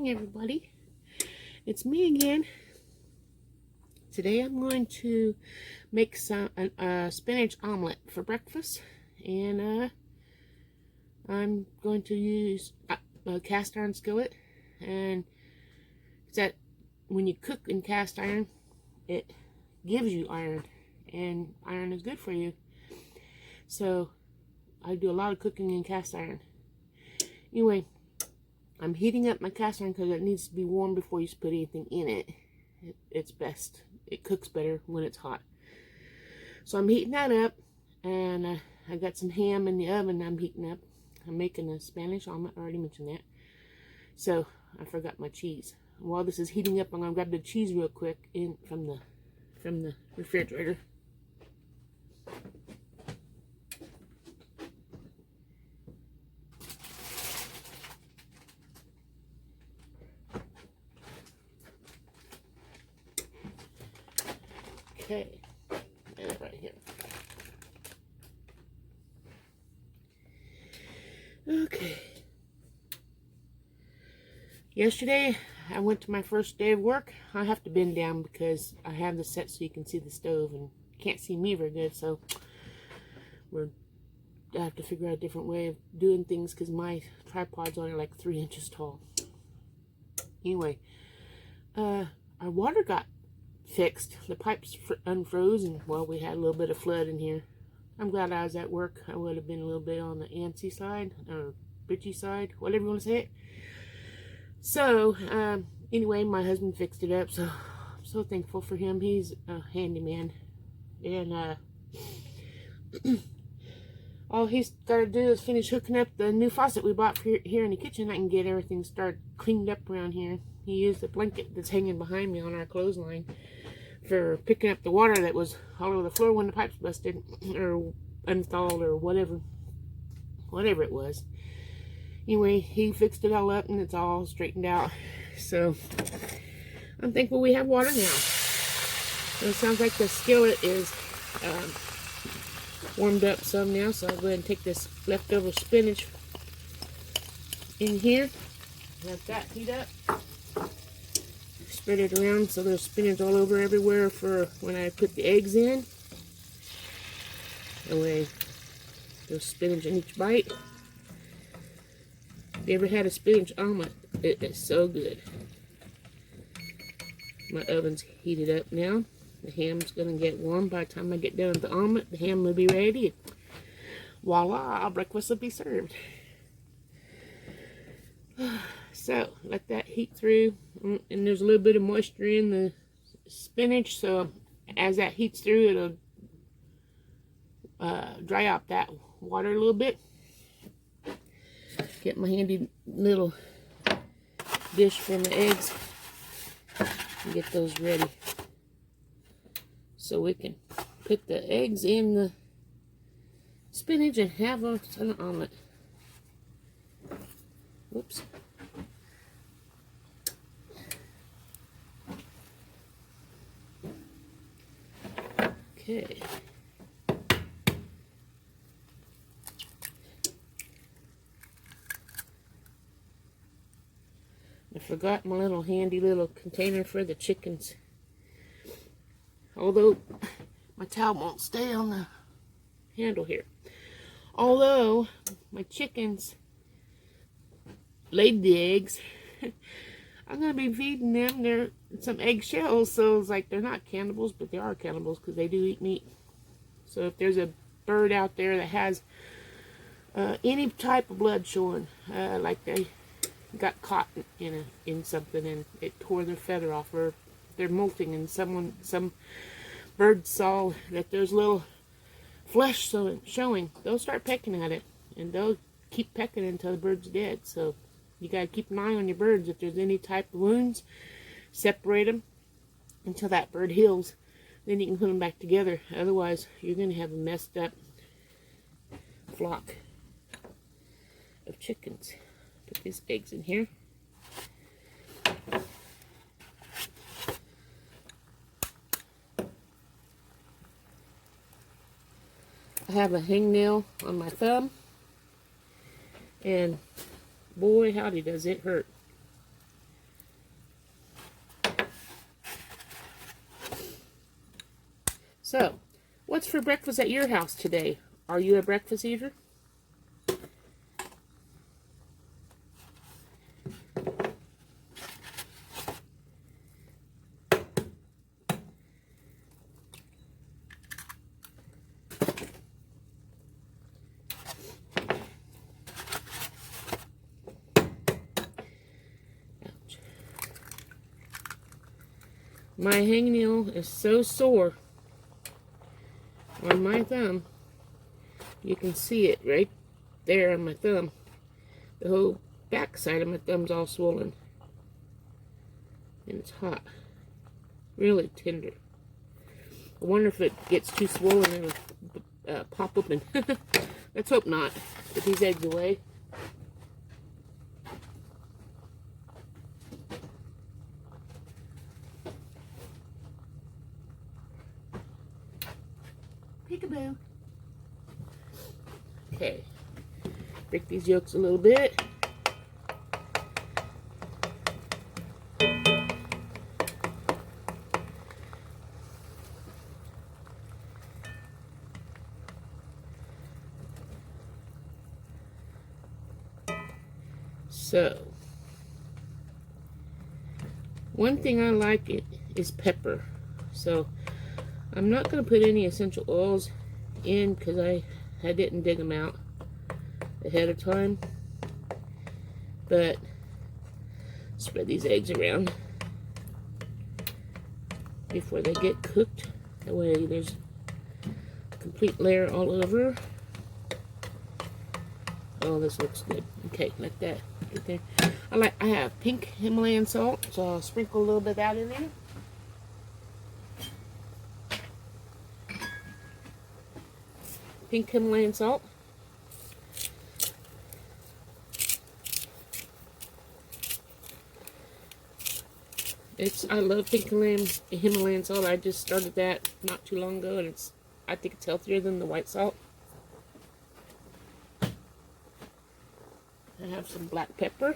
morning, everybody. It's me again. Today I'm going to make some spinach omelet for breakfast, and I'm going to use a cast iron skillet. And it's that when you cook in cast iron, it gives you iron, and iron is good for you. So I do a lot of cooking in cast iron. Anyway, I'm heating up my cast iron because it needs to be warm before you put anything in it. It's best. It cooks better when it's hot. So I'm heating that up, and I got some ham in the oven I'm heating up. I'm making a Spanish omelet. I already mentioned that. So I forgot my cheese. While this is heating up, I'm gonna grab the cheese real quick from the refrigerator. Okay, and right here. Okay. Yesterday, I went to my first day of work. I have to bend down because I have this set so you can see the stove, and you can't see me very good, so I have to figure out a different way of doing things because my tripod's only like 3 inches tall. Anyway, our water got fixed. The pipes unfroze, and well, we had a little bit of flood in here. I'm glad I was at work. I would have been a little bit on the antsy side, or bitchy side, whatever you want to say it. So, anyway, my husband fixed it up, so I'm so thankful for him. He's a handyman, and all he's got to do is finish hooking up the new faucet we bought for here in the kitchen. I can get everything started cleaned up around here. He used the blanket that's hanging behind me on our clothesline for picking up the water that was all over the floor when the pipes busted or unstalled or whatever it was. Anyway, he fixed it all up and it's all straightened out. So I'm thankful we have water now. So it sounds like the skillet is warmed up some now, so I'll go ahead and take this leftover spinach in here. Let that heat up. Spread it around so there's spinach all over everywhere for when I put the eggs in. That way there's spinach in each bite. If you ever had a spinach omelet, it is so good. My oven's heated up now. The ham's going to get warm. By the time I get done with the omelet, the ham will be ready. Voila, breakfast will be served. So, let that heat through. And there's a little bit of moisture in the spinach, so as that heats through, it'll dry out that water a little bit. Get my handy little dish for my eggs and get those ready so we can put the eggs in the spinach and have an omelet. Whoops. Okay. I forgot my little handy little container for the chickens. Although my towel won't stay on the handle here. Although my chickens laid the eggs, I'm going to be feeding them some eggshells, so it's like they're not cannibals, but they are cannibals because they do eat meat. So if there's a bird out there that has any type of blood showing, like they got caught in something and it tore their feather off, or they're molting and some bird saw that there's little flesh showing, they'll start pecking at it, and they'll keep pecking until the bird's dead. So you gotta keep an eye on your birds. If there's any type of wounds, separate them until that bird heals, then you can put them back together. Otherwise you're gonna have a messed up flock of chickens. Put these eggs in here. I have a hangnail on my thumb, and boy howdy does it hurt. So, what's for breakfast at your house today? Are you a breakfast eater? Ouch. My hangnail is so sore on my thumb. You can see it right there on my thumb. The whole back side of my thumb's all swollen. And it's hot. Really tender. I wonder if it gets too swollen and it'll pop open. Let's hope not. Put these eggs away. Peekaboo. Okay. Break these yolks a little bit. So, one thing I like is pepper. So, I'm not going to put any essential oils in because I didn't dig them out ahead of time. But, spread these eggs around before they get cooked. That way there's a complete layer all over. Oh, this looks good. Okay, like that. Right there. I have pink Himalayan salt, so I'll sprinkle a little bit of that in there. Pink Himalayan salt. I love pink Himalayan salt. I just started that not too long ago, and I think it's healthier than the white salt. I have some black pepper.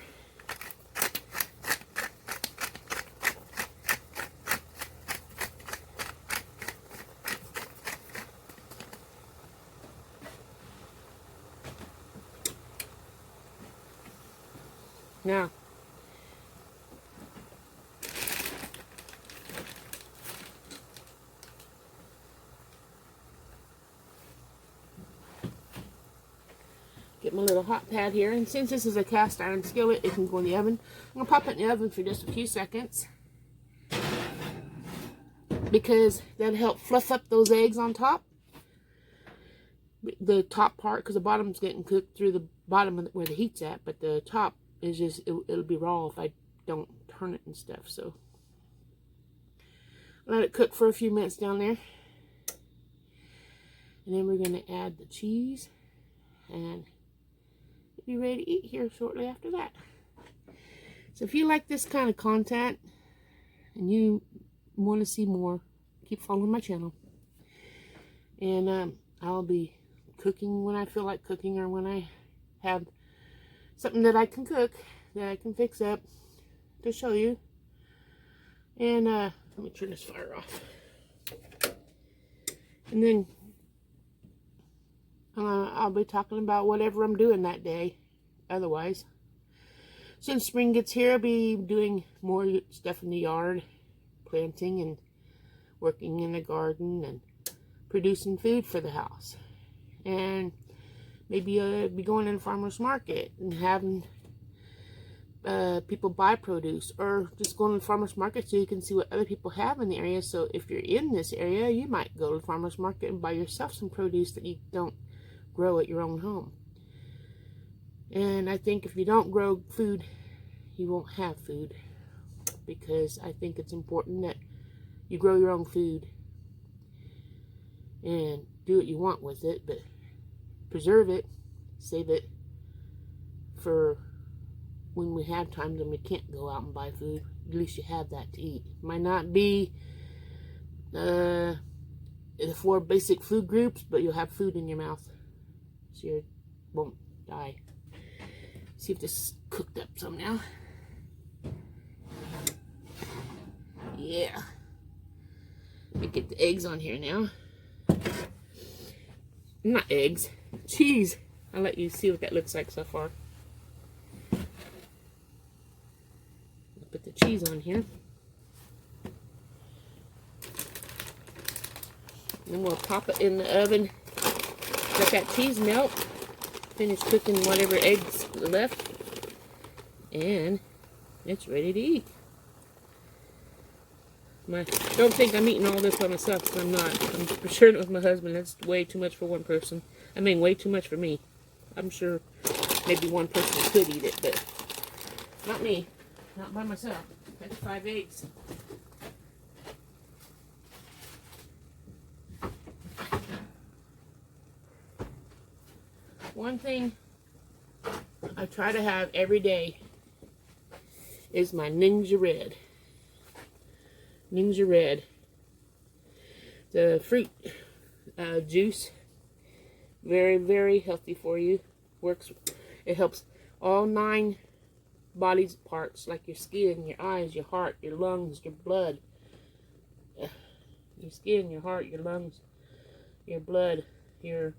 Now, get my little hot pad here, and since this is a cast iron skillet, it can go in the oven. I'm going to pop it in the oven for just a few seconds because that'll help fluff up those eggs on top. The top part, because the bottom's getting cooked through the bottom of where the heat's at, but the top is just, it'll be raw if I don't turn it and stuff. So let it cook for a few minutes down there, and then we're going to add the cheese and be ready to eat here shortly after that. So if you like this kind of content and you want to see more, keep following my channel, and I'll be cooking when I feel like cooking, or when I have something that I can cook that I can fix up to show you. And let me turn this fire off, and then I'll be talking about whatever I'm doing that day. Otherwise, since spring gets here, I'll be doing more stuff in the yard, planting and working in the garden and producing food for the house. And maybe be going in the farmer's market and having people buy produce, or just going to the farmer's market so you can see what other people have in the area. So if you're in this area, you might go to the farmer's market and buy yourself some produce that you don't grow at your own home. And I think if you don't grow food, you won't have food, because I think it's important that you grow your own food and do what you want with it, but preserve it, save it for when we have times when we can't go out and buy food. At least you have that to eat. It might not be the 4 basic food groups, but you'll have food in your mouth, so you won't die. See if this is cooked up some now. Yeah. Let me get the eggs on here now. Not eggs, cheese. I'll let you see what that looks like so far. I'll put the cheese on here. Then we'll pop it in the oven. Let that cheese melt. Finish cooking whatever eggs are left. And it's ready to eat. Don't think I'm eating all this by myself, because I'm not. I'm sharing it with my husband. That's way too much for one person. I mean, way too much for me. I'm sure maybe one person could eat it, but not me. Not by myself. That's 5 eggs. One thing I try to have every day is my Ninja Red. Ninja Red. The fruit juice. Very, very healthy for you. Works. It helps all 9 body parts, like your skin, your eyes, your heart, your lungs, your blood. Your skin, your heart, your lungs, your blood, your...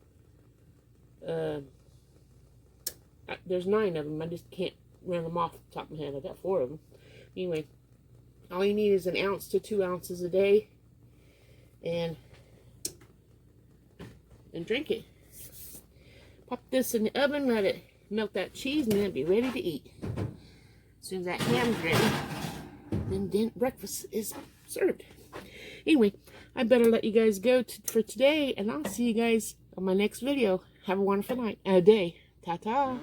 there's 9 of them. I just can't run them off the top of my head. I got 4 of them. Anyway, all you need is 1 ounce to 2 ounces a day, and drink it. Pop this in the oven, let it melt that cheese, and then it'll be ready to eat. As soon as that ham's ready, then breakfast is served. Anyway, I better let you guys go for today, and I'll see you guys on my next video. Have a wonderful night, day. Ta-ta.